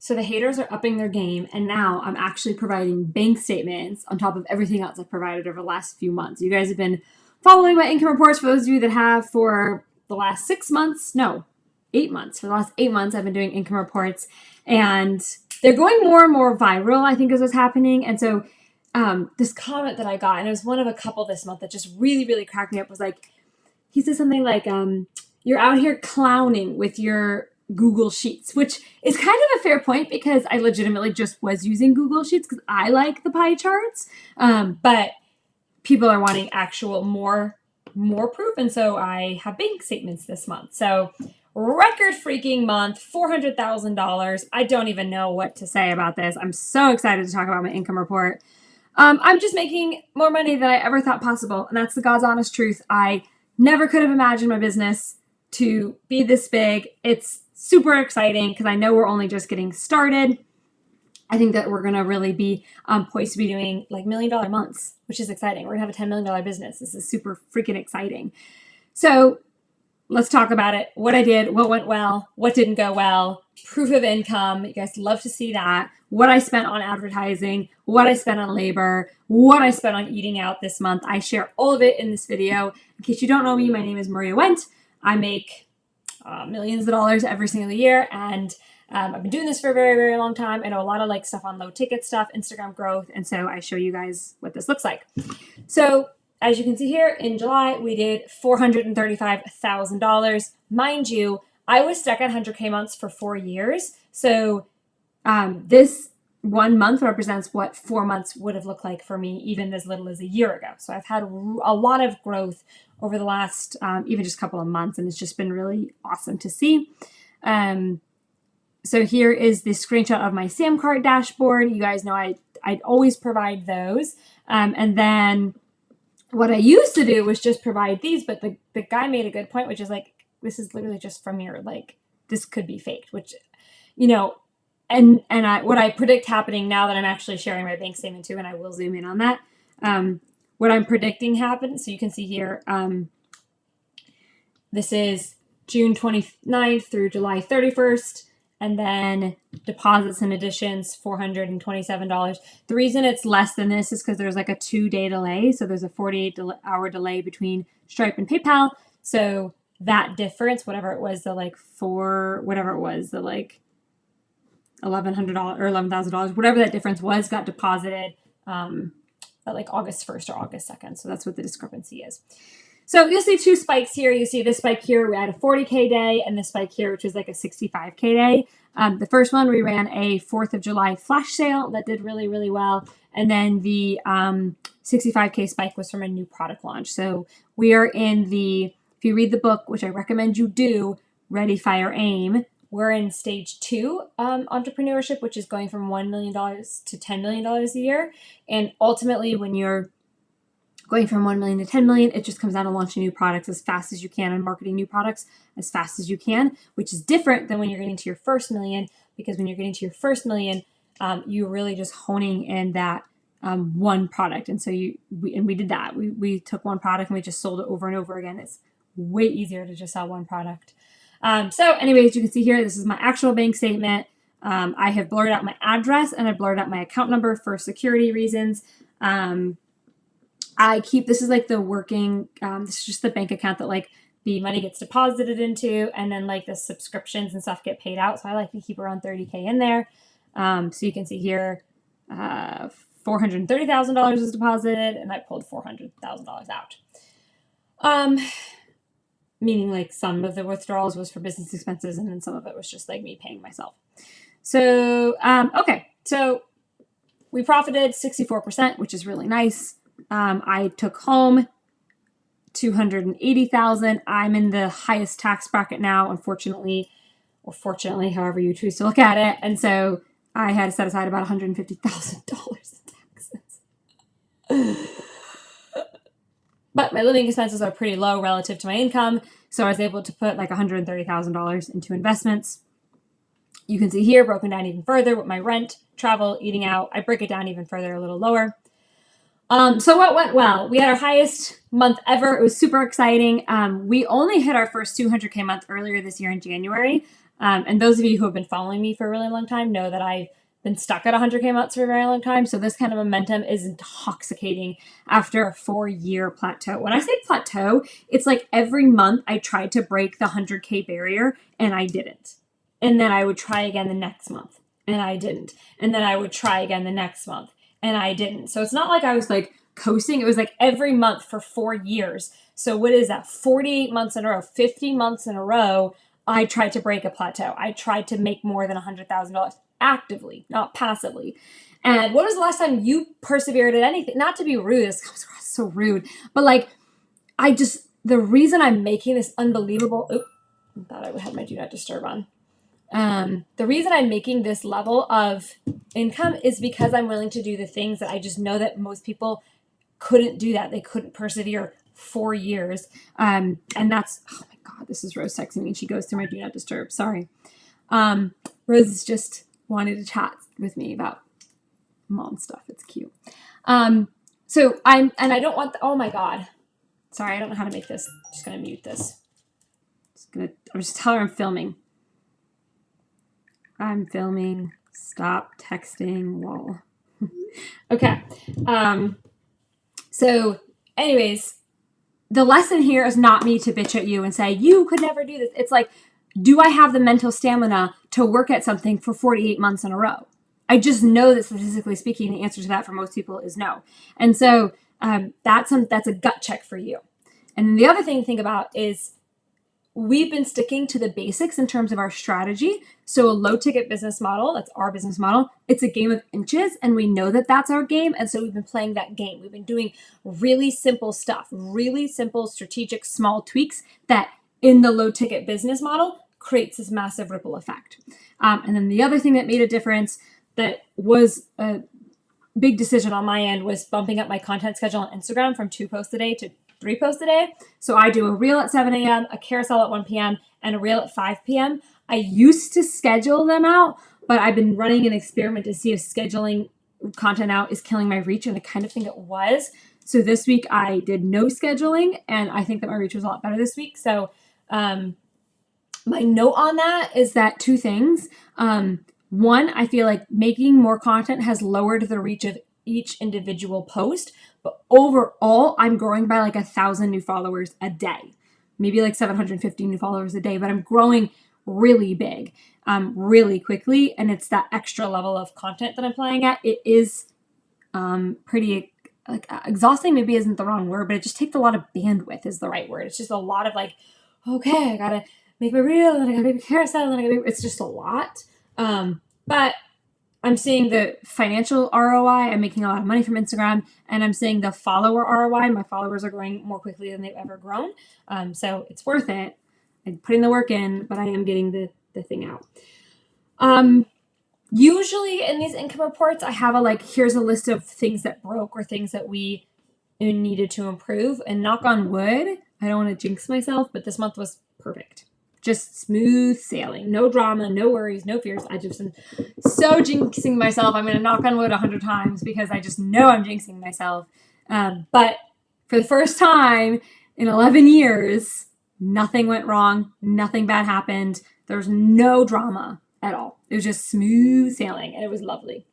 So the haters are upping their game, and now I'm actually providing bank statements on top of everything else I've provided over the last few months. You guys have been following my income reports, for those of you that have, for the last 6 months. No, 8 months. For the last 8 months, I've been doing income reports, and they're going more and more viral, I think is what's happening. And so this comment that I got, and it was one of a couple this month that just really, really cracked me up, was like, he said something like, you're out here clowning with your Google Sheets, which is kind of a fair point because I legitimately just was using Google Sheets because I like the pie charts. But people are wanting actual more proof. And so I have bank statements this month. So record freaking month, $400,000. I don't even know what to say about this. I'm so excited to talk about my income report. I'm just making more money than I ever thought possible. And that's the God's honest truth. I never could have imagined my business to be this big. It's super exciting because I know we're only just getting started. I think that we're going to really be poised to be doing like $1 million months, which is exciting. We're going to have a $10 million business. This is super freaking exciting. So let's talk about it. What I did, what went well, what didn't go well, proof of income. You guys love to see that. What I spent on advertising, what I spent on labor, what I spent on eating out this month. I share all of it in this video. In case you don't know me, my name is Maria Wendt. I make millions of dollars every single year, and I've been doing this for a very, very long time. I know a lot of like stuff on low ticket stuff, Instagram growth, and so I show you guys what this looks like. So as you can see here, in July, we did $435,000. Mind you, I was stuck at 100K months for 4 years. So this 1 month represents what 4 months would have looked like for me, even as little as a year ago. So I've had a lot of growth over the last even just couple of months, and it's just been really awesome to see. So here is the screenshot of my Samcart dashboard. You guys know I'd always provide those. And then what I used to do was just provide these, but the guy made a good point, which is like, this is literally just from your, like, this could be faked, which, you know, and what I predict happening now that I'm actually sharing my bank statement too, and I will zoom in on that. What I'm predicting happens, so you can see here, this is June 29th through July 31st, and then deposits and additions, $427. The reason it's less than this is because there's like a 2-day delay. So there's a 48-hour delay between Stripe and PayPal. So that difference, whatever it was, the like $1,100 or $11,000, whatever that difference was, got deposited at like August 1st or August 2nd. So that's what the discrepancy is. So you'll see 2 spikes here. You see this spike here, we had a 40K day, and this spike here, which was like a 65K day. The first one, we ran a 4th of July flash sale that did really, really well. And then the 65K spike was from a new product launch. So we are in the, if you read the book, which I recommend you do, Ready, Fire, Aim, we're in stage 2 entrepreneurship, which is going from $1 million to $10 million a year. And ultimately, when you're going from 1 million to 10 million, it just comes down to launching new products as fast as you can and marketing new products as fast as you can, which is different than when you're getting to your first million, because when you're getting to your first million, you're really just honing in that one product. And so we did that. We took one product and we just sold it over and over again. It's way easier to just sell one product. So anyways, you can see here, this is my actual bank statement. I have blurred out my address and I blurred out my account number for security reasons. This is like the working, this is just the bank account that like the money gets deposited into, and then like the subscriptions and stuff get paid out. So I like to keep around 30K in there. So you can see here, $430,000 was deposited, and I pulled $400,000 out. Meaning like some of the withdrawals was for business expenses, and then some of it was just like me paying myself. So, okay. So we profited 64%, which is really nice. I took home $280,000. I'm in the highest tax bracket now, unfortunately, or fortunately, however you choose to look at it. And so I had to set aside about $150,000 in taxes. But my living expenses are pretty low relative to my income. So I was able to put like $130,000 into investments. You can see here broken down even further with my rent, travel, eating out. I break it down even further, a little lower. So what went well? We had our highest month ever. It was super exciting. We only hit our first 200K month earlier this year in January. And those of you who have been following me for a really long time know that I've been stuck at 100K months for a very long time. So this kind of momentum is intoxicating after a 4-year plateau. When I say plateau, it's like every month I tried to break the 100K barrier and I didn't. And then I would try again the next month and I didn't. And then I would try again the next month and I didn't. So it's not like I was like coasting. It was like every month for 4 years. So what is that? 48 months in a row, 50 months in a row. I tried to break a plateau. I tried to make more than $100,000 actively, not passively. And when was the last time you persevered at anything? Not to be rude, this comes across so rude, but like, the reason I'm making this unbelievable, I thought I would have my do not disturb on. The reason I'm making this level of income is because I'm willing to do the things that I just know that most people couldn't do that. They couldn't persevere 4 years. And that's, oh my God, this is Rose texting me and she goes through my do not disturb. Sorry. Rose just wanted to chat with me about mom stuff. It's cute. So I don't want, oh my God. Sorry, I don't know how to make this. I'm just going to mute this. I'm just tell her I'm filming. I'm filming. Stop texting. Lol. Okay. So anyways, the lesson here is not me to bitch at you and say, you could never do this. It's like, do I have the mental stamina to work at something for 48 months in a row? I just know that statistically speaking, the answer to that for most people is no. And so that's a gut check for you. And then the other thing to think about is we've been sticking to the basics in terms of our strategy. So a low ticket business model, that's our business model. It's a game of inches and we know that that's our game. And so we've been playing that game. We've been doing really simple stuff, really simple strategic small tweaks that in the low ticket business model creates this massive ripple effect. And then the other thing that made a difference that was a big decision on my end was bumping up my content schedule on Instagram from 2 posts a day to 3 posts a day. So I do a reel at 7 a.m., a carousel at 1 p.m., and a reel at 5 p.m. I used to schedule them out, but I've been running an experiment to see if scheduling content out is killing my reach, and I kind of think it was. So this week I did no scheduling, and I think that my reach was a lot better this week. So my note on that is that 2 things. One, I feel like making more content has lowered the reach of each individual post, but overall, I'm growing by like 1,000 new followers a day, maybe like 750 new followers a day, but I'm growing really big, really quickly. And it's that extra level of content that I'm playing at. It is pretty like exhausting, maybe isn't the wrong word, but it just takes a lot of bandwidth is the right word. It's just a lot of like, okay, I gotta make my reel, and I gotta make a carousel, and it's just a lot. But I'm seeing the financial ROI. I'm making a lot of money from Instagram, and I'm seeing the follower ROI. My followers are growing more quickly than they've ever grown. So it's worth it. I'm putting the work in, but I am getting the thing out. Usually in these income reports, I have here's a list of things that broke or things that we needed to improve. And knock on wood, I don't want to jinx myself, but this month was perfect. Just smooth sailing, no drama, no worries, no fears. I just am so jinxing myself. I'm going to knock on wood 100 times because I just know I'm jinxing myself. But for the first time in 11 years, nothing went wrong. Nothing bad happened. There was no drama at all. It was just smooth sailing, and it was lovely.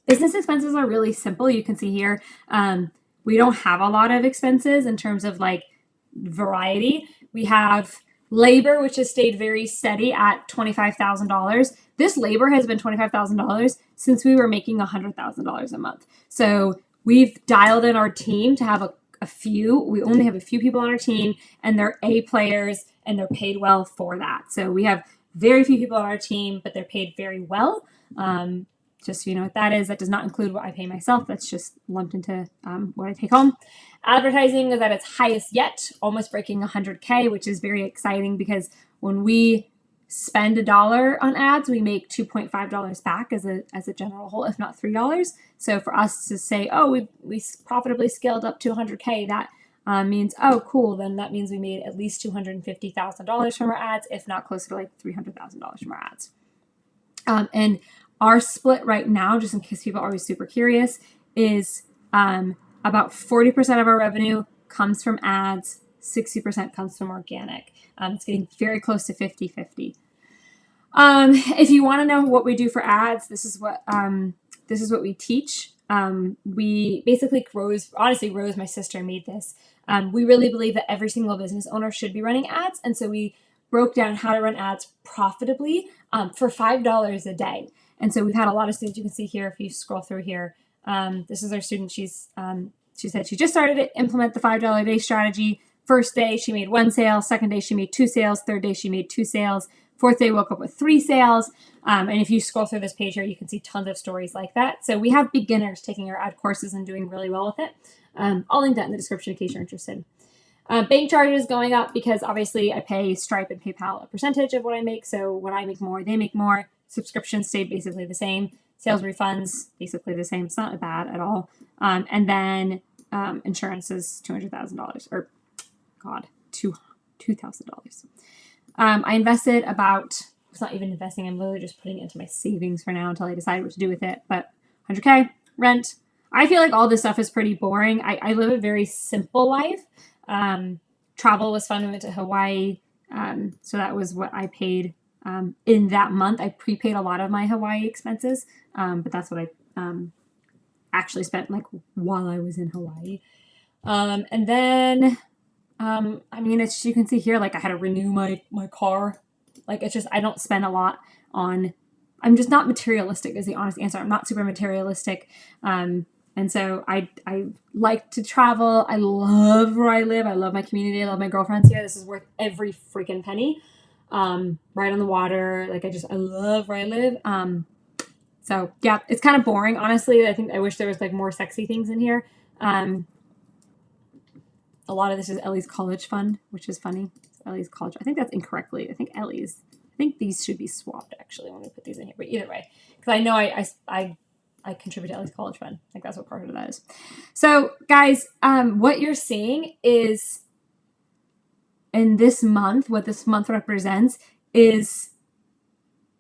Business expenses are really simple. You can see here, we don't have a lot of expenses in terms of variety. We have labor, which has stayed very steady at $25,000. This labor has been $25,000 since we were making $100,000 a month. So we've dialed in our team to have we only have a few people on our team, and they're A players, and they're paid well for that. So we have very few people on our team, but they're paid very well. Just so you know what that is. That does not include what I pay myself. That's just lumped into what I take home. Advertising is at its highest yet, almost breaking 100K, which is very exciting because when we spend $1 on ads, we make $2.5 back as a general whole, if not $3. So for us to say, oh, we profitably scaled up to 100K, that means, oh, cool. Then that means we made at least $250,000 from our ads, if not closer to $300,000 from our ads. And our split right now, just in case people are always super curious, is about 40% of our revenue comes from ads, 60% comes from organic. It's getting very close to 50-50. If you want to know what we do for ads, this is what we teach. We basically Rose, my sister, made this. We really believe that every single business owner should be running ads, and so we broke down how to run ads profitably for $5 a day. And so we've had a lot of students. You can see here if you scroll through here. This is our student. She said she just started to implement the $5 a day strategy. First day she made 1 sale. Second day she made 2 sales. Third day she made 2 sales. Fourth day woke up with 3 sales. And if you scroll through this page here, you can see tons of stories like that. So we have beginners taking our ad courses and doing really well with it. I'll link that in the description in case you're interested. Bank charges going up because obviously I pay Stripe and PayPal a percentage of what I make. So when I make more, they make more. Subscriptions stay basically the same. Sales refunds, basically the same. It's not bad at all. And then insurance is $200,000 or $2,000. I invested about, it's not even investing, I'm literally just putting it into my savings for now until I decide what to do with it. But 100K, rent. I feel like all this stuff is pretty boring. I live a very simple life. Travel was fun. We went to Hawaii. So that was what I paid in that month. I prepaid a lot of my Hawaii expenses, but that's what I actually spent like while I was in Hawaii. And then, I mean, it's, you can see here, like I had to renew my car. Like it's just, I don't spend a lot on, I'm just not materialistic is the honest answer. I'm not super materialistic. And so I like to travel. I love where I live. I love my community. I love my girlfriends here. This is worth every freaking penny. Right on the water. Like I love where I live. So yeah, it's kind of boring. Honestly, I think I wish there was like more sexy things in here. A lot of this is Ellie's college fund, which is funny. Ellie's college. I think that's incorrectly. I think these should be swapped actually when we put these in here. But either way, because I know I contribute to Ellie's college fund. I think that's what part of that is. So guys, what you're seeing is in this month, what this month represents is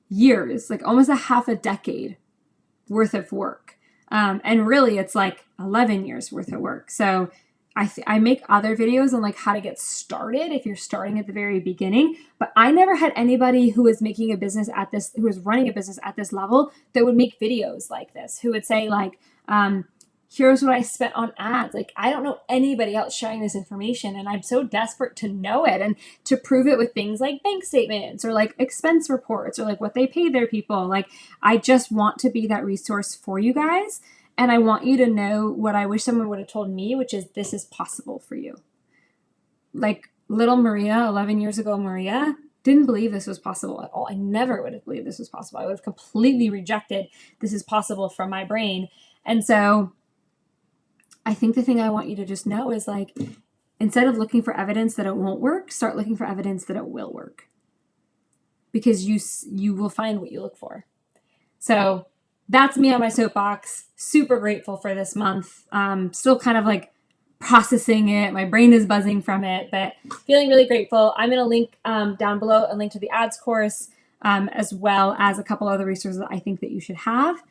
years, like almost a half a decade worth of work. And really it's like 11 years worth of work. So I make other videos on like how to get started if you're starting at the very beginning, but I never had anybody who was making a business at this, who was running a business at this level that would make videos like this, who would say like, here's what I spent on ads. Like, I don't know anybody else sharing this information, and I'm so desperate to know it and to prove it with things like bank statements or like expense reports or like what they pay their people. Like, I just want to be that resource for you guys. And I want you to know what I wish someone would have told me, which is this is possible for you. Like little Maria, 11 years ago, Maria didn't believe this was possible at all. I never would have believed this was possible. I would have completely rejected this is possible from my brain. And so I think the thing I want you to just know is like, instead of looking for evidence that it won't work, start looking for evidence that it will work. Because you will find what you look for. So that's me on my soapbox. Super grateful for this month. Still kind of like processing it. My brain is buzzing from it, but feeling really grateful. I'm going to link down below a link to the ads course, as well as a couple other resources that I think that you should have.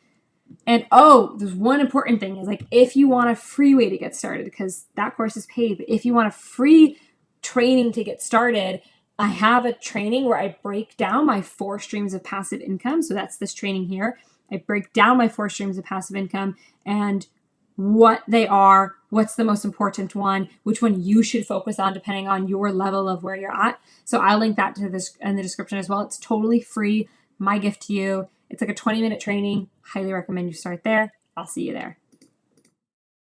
And oh, there's one important thing is like, if you want a free way to get started, because that course is paid, but if you want a free training to get started, I have a training where I break down my 4 streams of passive income. So that's this training here. I break down my 4 streams of passive income and what they are, what's the most important one, which one you should focus on depending on your level of where you're at. So I'll link that to this in the description as well. It's totally free. My gift to you. It's like a 20-minute training. Highly recommend you start there. I'll see you there.